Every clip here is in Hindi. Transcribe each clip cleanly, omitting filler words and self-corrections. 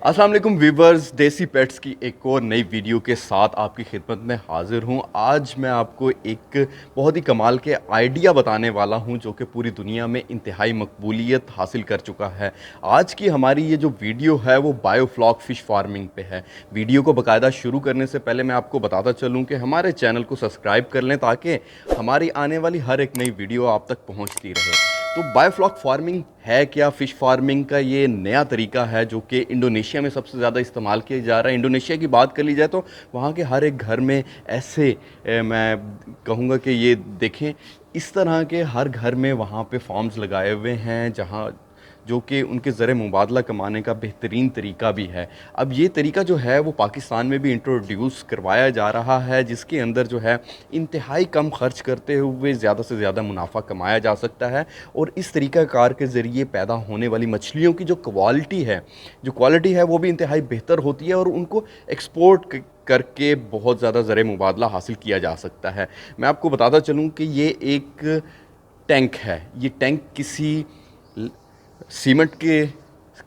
अस्सलाम वालेकुम व्यूवर्स, देसी पेट्स की एक और नई वीडियो के साथ आपकी खिदमत में हाज़िर हूँ। आज मैं आपको एक बहुत ही कमाल के आइडिया बताने वाला हूँ जो कि पूरी दुनिया में इंतहाई मकबूलियत हासिल कर चुका है। आज की हमारी ये जो वीडियो है वो बायोफ्लॉक फ़िश फार्मिंग पे है। वीडियो को बाकायदा शुरू करने से पहले मैं आपको बताता चलूँ कि हमारे चैनल को सब्सक्राइब कर लें ताकि हमारी आने वाली हर एक नई वीडियो आप तक पहुँचती रहे। तो बायोफ्लॉक फार्मिंग है क्या? फ़िश फार्मिंग का ये नया तरीका है जो कि इंडोनेशिया में सबसे ज़्यादा इस्तेमाल किया जा रहा है। इंडोनेशिया की बात कर ली जाए तो वहाँ के हर एक घर में ऐसे मैं कहूँगा कि ये देखें, इस तरह के हर घर में वहाँ पे फार्म्स लगाए हुए हैं जहाँ जो कि उनके ज़रिए मुबादला कमाने का बेहतरीन तरीका भी है। अब ये तरीका जो है वो पाकिस्तान में भी इंट्रोड्यूस करवाया जा रहा है, जिसके अंदर जो है इंतहाई कम खर्च करते हुए ज़्यादा से ज़्यादा मुनाफा कमाया जा सकता है। और इस तरीक़ाकार के ज़रिए पैदा होने वाली मछलियों की जो क्वालिटी है वो भी इंतहाई बेहतर होती है और उनको एक्सपोर्ट करके बहुत ज़्यादा ज़रिए मुबादला हासिल किया जा सकता है। मैं आपको बताता चलूँ कि ये एक टैंक है। ये टैंक सीमेंट के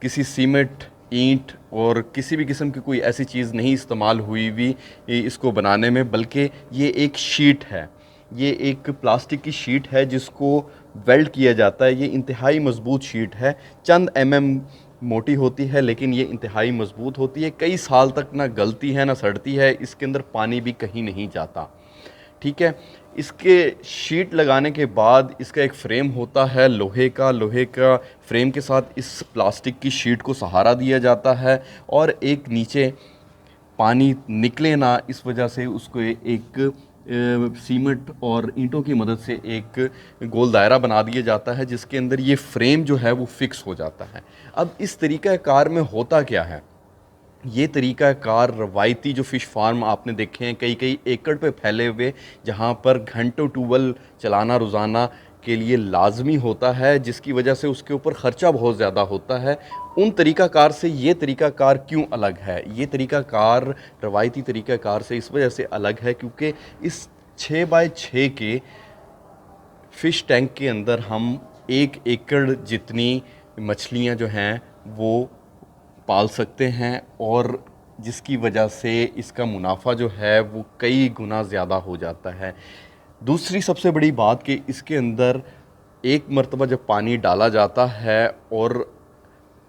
किसी सीमेंट, ईंट और किसी भी किस्म की कोई ऐसी चीज़ नहीं इस्तेमाल हुई हुई इसको बनाने में, बल्कि ये एक शीट है। ये एक प्लास्टिक की शीट है जिसको वेल्ड किया जाता है। ये इंतहाई मज़बूत शीट है, चंद मोटी होती है लेकिन ये इंतहाई मज़बूत होती है। कई साल तक ना गलती है ना सड़ती है। इसके अंदर पानी भी कहीं नहीं जाता। ठीक है। इसके शीट लगाने के बाद इसका एक फ्रेम होता है लोहे का फ्रेम के साथ इस प्लास्टिक की शीट को सहारा दिया जाता है और एक नीचे पानी निकले ना इस वजह से उसको एक सीमेंट और ईंटों की मदद से एक गोल दायरा बना दिया जाता है जिसके अंदर ये फ्रेम जो है वो फिक्स हो जाता है। अब इस तरीक़ा कार में होता क्या है? ये तरीक़ाकार रवायती जो फ़िश फार्म आपने देखे हैं कई कई एकड़ पे फैले हुए, जहाँ पर घंटों ट्यूबवेल चलाना रोज़ाना के लिए लाजमी होता है, जिसकी वजह से उसके ऊपर ख़र्चा बहुत ज़्यादा होता है। उन तरीक़ाकार से ये तरीक़ाकार क्यों अलग है? ये तरीक़ाकार रवायती तरीक़ाकार से इस वजह से अलग है क्योंकि इस 6 बाय 6 के फ़िश टैंक के अंदर हम 1 एकड़ जितनी मछलियाँ जो हैं वो पाल सकते हैं और जिसकी वजह से इसका मुनाफा जो है वो कई गुना ज़्यादा हो जाता है। दूसरी सबसे बड़ी बात कि इसके अंदर एक मर्तबा जब पानी डाला जाता है और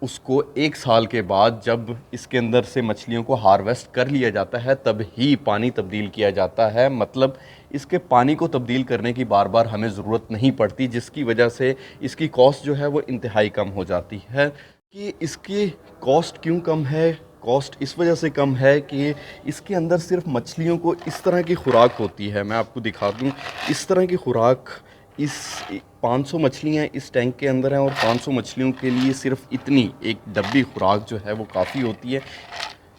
उसको 1 साल के बाद जब इसके अंदर से मछलियों को हार्वेस्ट कर लिया जाता है तब ही पानी तब्दील किया जाता है। मतलब इसके पानी को तब्दील करने की बार-बार हमें ज़रूरत नहीं पड़ती, जिसकी वजह से इसकी कॉस्ट जो है वो इंतहाई कम हो जाती है। कि इसकी कॉस्ट क्यों कम है? कॉस्ट इस वजह से कम है कि इसके अंदर सिर्फ मछलियों को इस तरह की खुराक होती है। मैं आपको दिखा दूँ, इस तरह की खुराक इस 500 मछलियाँ इस टैंक के अंदर हैं और 500 मछलियों के लिए सिर्फ इतनी एक डब्बी खुराक जो है वो काफ़ी होती है।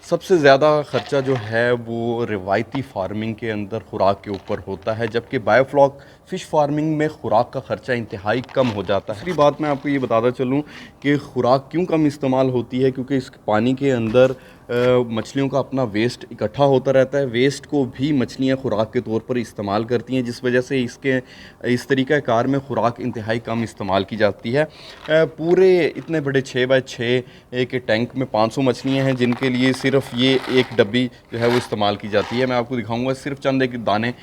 सबसे ज़्यादा ख़र्चा जो है वो रिवायती फार्मिंग के अंदर खुराक के ऊपर होता है, जबकि बायोफ्लॉक फ़िश फार्मिंग में खुराक का ख़र्चा इंतहाई कम हो जाता है। दूसरी बात मैं आपको ये बताता चलूँ कि खुराक क्यों कम इस्तेमाल होती है, क्योंकि इस पानी के अंदर मछलियों का अपना वेस्ट इकट्ठा होता रहता है। वेस्ट को भी मछलियाँ खुराक के तौर पर इस्तेमाल करती हैं, जिस वजह से इस तरीक़ा कार में खुराक इंतहाई कम इस्तेमाल की जाती है। पूरे इतने बड़े 6 बाय 6 के टैंक में 500 मछलियाँ हैं जिनके लिए सिर्फ ये एक डब्बी जो है वो इस्तेमाल की जाती है। मैं आपको दिखाऊंगा सिर्फ चंद एक दाने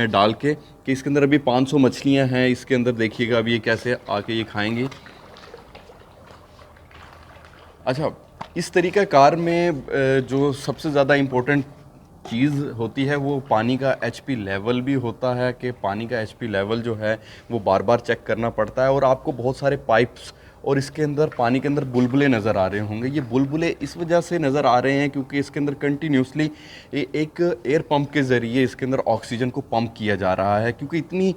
डाल के कि इसके अंदर अभी 500 मछलियाँ हैं। इसके अंदर देखिएगा अभी ये कैसे आके ये खाएंगी। अच्छा, इस तरीक़ा कार में जो सबसे ज़्यादा इम्पोर्टेंट चीज़ होती है वो पानी का एचपी लेवल भी होता है कि पानी का एचपी लेवल जो है वो बार बार चेक करना पड़ता है और आपको बहुत सारे पाइप्स और इसके अंदर पानी के अंदर बुलबुले नज़र आ रहे होंगे। ये बुलबुले इस वजह से नज़र आ रहे हैं क्योंकि इसके अंदर कंटिन्यूसली एक एयर पंप के ज़रिए इसके अंदर ऑक्सीजन को पंप किया जा रहा है, क्योंकि इतनी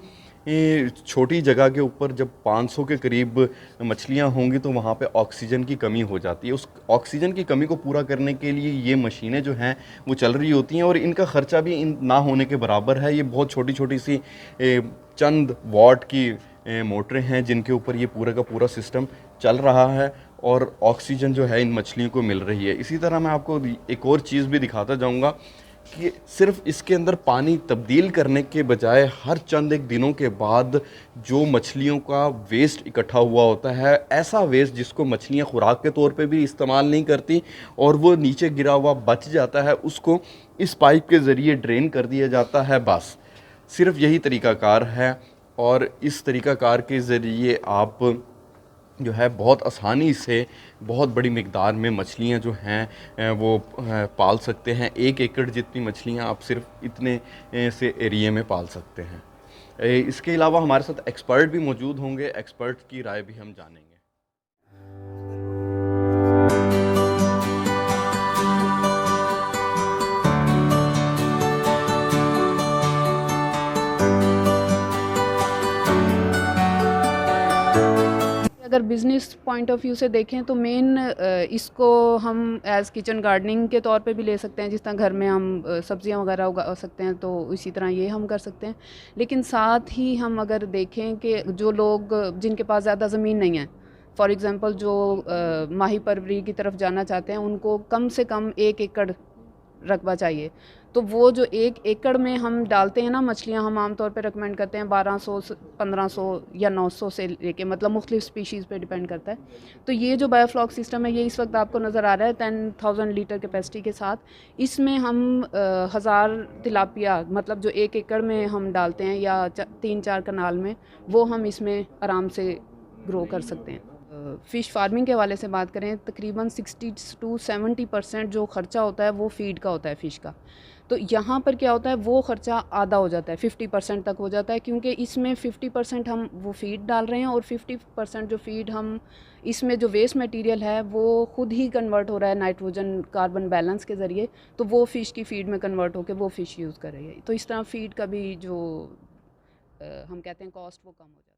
छोटी जगह के ऊपर जब 500 के करीब मछलियां होंगी तो वहाँ पे ऑक्सीजन की कमी हो जाती है। उस ऑक्सीजन की कमी को पूरा करने के लिए ये मशीनें जो हैं वो चल रही होती हैं और इनका ख़र्चा भी इन ना होने के बराबर है। ये बहुत छोटी छोटी सी चंद वाट की मोटरें हैं जिनके ऊपर ये पूरा का पूरा सिस्टम चल रहा है और ऑक्सीजन जो है इन मछलियों को मिल रही है। इसी तरह मैं आपको एक और चीज़ भी दिखाता जाऊँगा। कि सिर्फ इसके अंदर पानी तब्दील करने के बजाय हर चंद एक दिनों के बाद जो मछलियों का वेस्ट इकट्ठा हुआ होता है, ऐसा वेस्ट जिसको मछलियाँ खुराक के तौर पे भी इस्तेमाल नहीं करती और वो नीचे गिरा हुआ बच जाता है, उसको इस पाइप के ज़रिए ड्रेन कर दिया जाता है। बस सिर्फ यही तरीक़ाकार है और इस तरीक़ाकार के ज़रिए आप जो है बहुत आसानी से बहुत बड़ी मिक़दार में मछलियाँ जो हैं वो पाल सकते हैं। 1 एकड़ जितनी मछलियाँ आप सिर्फ इतने से एरिया में पाल सकते हैं। इसके अलावा हमारे साथ एक्सपर्ट भी मौजूद होंगे, एक्सपर्ट की राय भी हम जानेंगे। अगर बिज़नेस पॉइंट ऑफ व्यू से देखें तो मेन इसको हम एज़ किचन गार्डनिंग के तौर पे भी ले सकते हैं, जिस तरह घर में हम सब्जियां वगैरह उगा सकते हैं, तो इसी तरह ये हम कर सकते हैं। लेकिन साथ ही हम अगर देखें कि जो लोग जिनके पास ज़्यादा ज़मीन नहीं है, फॉर एग्ज़ाम्पल जो माही परवरी की तरफ जाना चाहते हैं, उनको कम से कम 1 एकड़ रकबा चाहिए। तो वो जो 1 एकड़ में हम डालते हैं ना मछलियाँ, हम आमतौर पे रिकमेंड करते हैं 1200 से 1500 या 900 से लेके, मतलब मुख्तलिफ स्पीशीज़ पे डिपेंड करता है। तो ये जो बायोफ्लॉक सिस्टम है, ये इस वक्त आपको नज़र आ रहा है 10,000 लीटर कैपेसिटी के साथ। इसमें हम 1000 तिलापिया, मतलब जो 1 एकड़ में हम डालते हैं या 3-4 कनाल में, वो हम इसमें आराम से ग्रो कर सकते हैं। फ़िश फार्मिंग के हवाले से बात करें, तकरीबन 60 to 70% जो ख़र्चा होता है वो फ़ीड का होता है फ़िश का। तो यहाँ पर क्या होता है, वो ख़र्चा आधा हो जाता है, 50% तक हो जाता है, क्योंकि इसमें 50% हम वो फ़ीड डाल रहे हैं और 50% जो फ़ीड हम इसमें जो वेस्ट मटेरियल है वो ख़ुद ही कन्वर्ट हो रहा है नाइट्रोजन कार्बन बैलेंस के ज़रिए, तो वो फ़िश की फ़ीड में कन्वर्ट होकर वो फ़िश यूज़ कर रही है। तो इस तरह फ़ीड का भी जो हम कहते हैं कॉस्ट, वो कम हो जाता है।